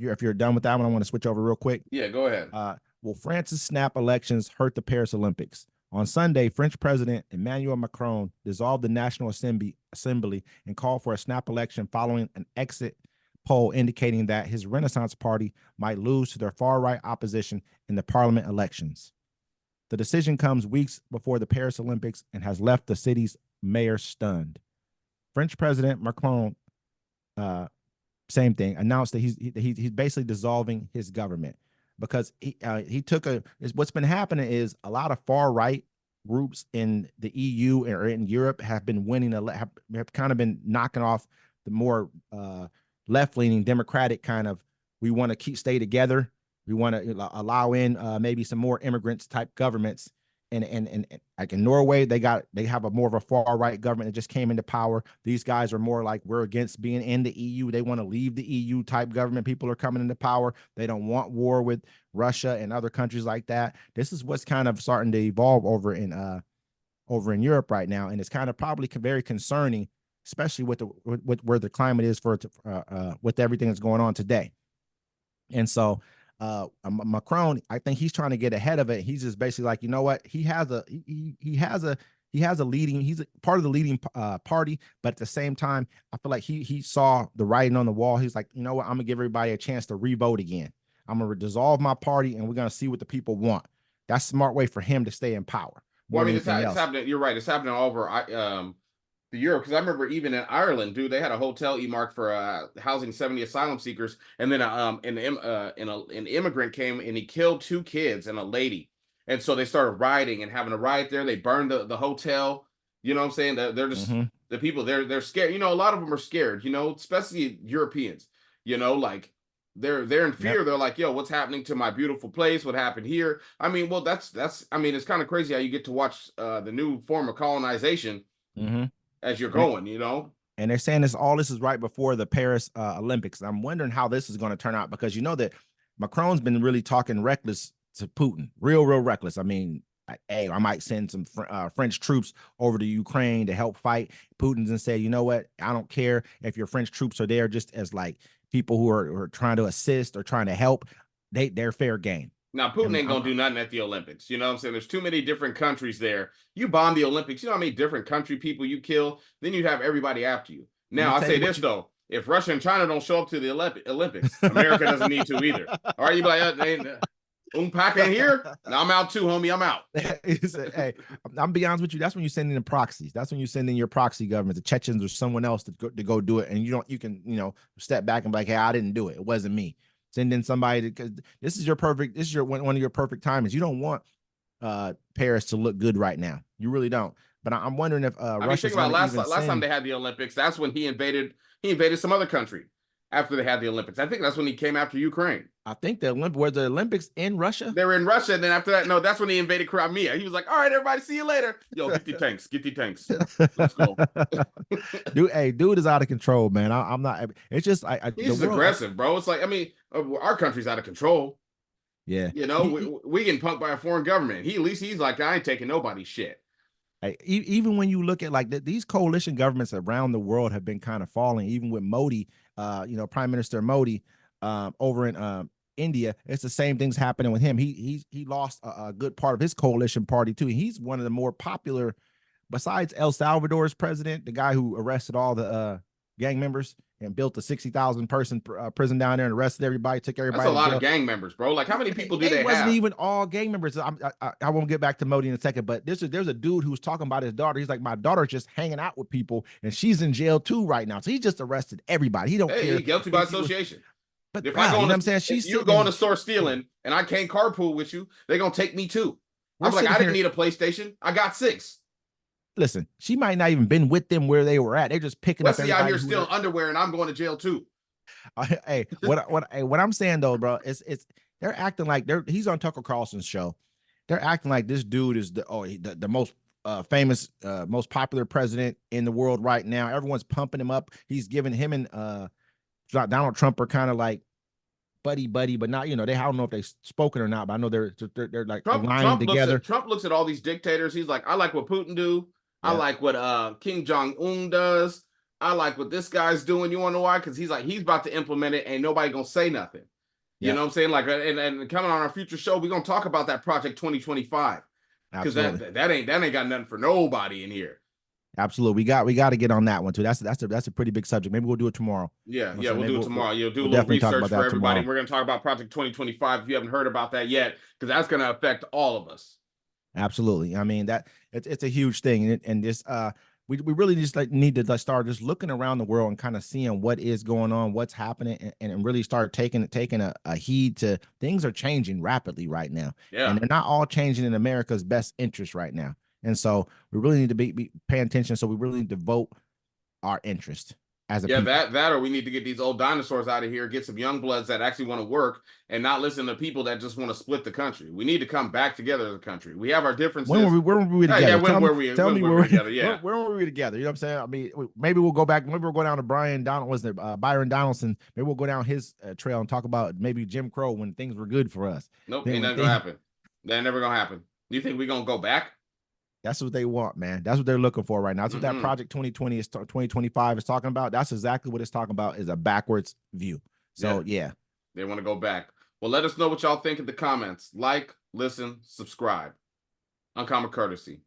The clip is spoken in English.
you're done with that one, I want to switch over real quick. Yeah, go ahead. Will France's snap elections hurt the Paris Olympics? On Sunday, French President Emmanuel Macron dissolved the National Assembly and called for a snap election following an exit poll indicating that his Renaissance Party might lose to their far-right opposition in the parliament elections. The decision comes weeks before the Paris Olympics and has left the city's mayor stunned. French President Macron, same thing, announced that he's basically dissolving his government because he took what's been happening is a lot of far-right groups in the EU or in Europe have been winning, have kind of been knocking off the more left-leaning Democratic kind of, we want to stay together. We want to allow in maybe some more immigrants type governments. And like in Norway, they have a more of a far right government that just came into power. These guys are more like, we're against being in the EU. They want to leave the EU type government. People are coming into power. They don't want war with Russia and other countries like that. This is what's kind of starting to evolve over in Europe right now, and it's kind of probably very concerning, especially with where the climate is with everything that's going on today. And so Macron, I think he's trying to get ahead of it. He's just basically like, you know what? He's part of the leading party, but at the same time, I feel like he saw the writing on the wall. He's like, you know what? I'm gonna give everybody a chance to re-vote again. I'm gonna dissolve my party, and we're gonna see what the people want. That's a smart way for him to stay in power. Well, I mean, it's happening. You're right. It's happening all over the Europe, because I remember even in Ireland, dude, they had a hotel earmarked for housing 70 asylum seekers, and then an immigrant came and he killed 2 kids and a lady, and so they started rioting and having a riot there. They burned the hotel. You know what I'm saying? They're just the people. They're scared. You know, a lot of them are scared. You know, especially Europeans. You know, like they're in fear. Yep. They're like, yo, what's happening to my beautiful place? What happened here? I mean, well, that's. I mean, it's kind of crazy how you get to watch the new form of colonization. As you're going, you know, and they're saying this is right before the Paris Olympics. I'm wondering how this is going to turn out, because you know that Macron's been really talking reckless to Putin, real reckless. I mean, hey, I might send some French troops over to Ukraine to help fight. Putin's and say, you know what? I don't care if your French troops are there just as like people who are trying to assist or trying to help. They're fair game. Now, Putin ain't going to do nothing at the Olympics. You know what I'm saying? There's too many different countries there. You bomb the Olympics, you know how many different country people you kill? Then you'd have everybody after you. Now, I say this, though. If Russia and China don't show up to the Olympics, America doesn't need to either. All right, you be like, Pac ain't here? Now I'm out too, homie. I'm out. Hey, I'm be honest with you. That's when you send in proxies. That's when you send in your proxy government, the Chechens or someone else to go do it. And you can step back and be like, hey, I didn't do it. It wasn't me. Send in somebody, because this is one of your perfect timings. You don't want Paris to look good right now. You really don't. But I'm wondering if Russia. Think about last time they had the Olympics. That's when he invaded some other country after they had the Olympics. I think that's when he came after Ukraine. I think were the Olympics in Russia? They were in Russia, and then after that, no, that's when he invaded Crimea. He was like, all right, everybody, see you later. Yo, get the tanks. Let's go. Dude is out of control, man. I'm not. It's just he's aggressive, bro. It's like, I mean, our country's out of control. Yeah, you know, we getting punked by a foreign government. At least he's like, I ain't taking nobody's shit. Even when you look at like these coalition governments around the world have been kind of falling, even with Modi, Prime Minister Modi over in India, it's the same things happening with him. He lost a good part of his coalition party too. He's one of the more popular, besides El Salvador's president, the guy who arrested all the gang members and built a 60,000 person prison down there and arrested everybody, took everybody. That's a lot of gang members, bro. Like, how many people do they have? It wasn't even all gang members. I won't get back to Modi in a second, but there's a dude who's talking about his daughter. He's like, my daughter's just hanging out with people and she's in jail too right now. So he just arrested everybody. He don't care. He's guilty by association. But if I go, I'm saying, you're going to store stealing and I can't carpool with you, they're gonna take me too. I'm like, I didn't need a PlayStation. I got 6. Listen, she might not even been with them where they were at. They're just picking up. Let's see out here stealing underwear, and I'm going to jail too. Hey, what I'm saying though, bro, it's they're acting like he's on Tucker Carlson's show. They're acting like this dude is the most famous, most popular president in the world right now. Everyone's pumping him up. He's giving him and Donald Trump are kind of like buddy, but not, I don't know if they've spoken or not, but I know they're like aligned together. Trump looks at all these dictators. He's like, I like what Putin do. I like what Kim Jong-un does. I like what this guy's doing. You want to know why? Because he's about to implement it. Ain't nobody gonna say nothing. You Yeah, know what I'm saying? Like, and coming on our future show, we're gonna talk about that Project 2025 because absolutely. that ain't got nothing for nobody in here. Absolutely. We got to get on that one too. That's a pretty big subject. Maybe we'll do it tomorrow. Yeah, You know what I'm yeah, saying? we'll Maybe do it tomorrow. You'll do a we'll little definitely talk research about for that everybody. tomorrow. We're going to talk about Project 2025 if you haven't heard about that yet, because that's going to affect all of us. Absolutely. I mean, that it's a huge thing. And this we really just need to start just looking around the world and kind of seeing what is going on, what's happening, and really start taking a heed to things are changing rapidly right now. Yeah. And they're not all changing in America's best interest right now. And so we really need to be paying attention. So we really need to vote our interest as a Yeah, people. that or we need to get these old dinosaurs out of here, get some young bloods that actually want to work and not listen to people that just want to split the country. We need to come back together as a country. We have our differences. Where were we together? Yeah, when were we together? Yeah. Where were we together? You know what I'm saying? I mean, maybe we'll go back. Maybe we'll go down to Byron Donaldson. Maybe we'll go down his trail and talk about maybe Jim Crow when things were good for us. Nope, Then ain't when nothing gonna things, happen. That ain't never gonna happen. You think we gonna go back? that's what they want, man. That's what they're looking for right now. That's what that Mm-mm. Project 2020 is 2025 is talking about. That's exactly what it's talking about, is a backwards view. So yeah. They want to go back. Well, let us know what y'all think in the comments. Like, listen, subscribe. Uncommon courtesy.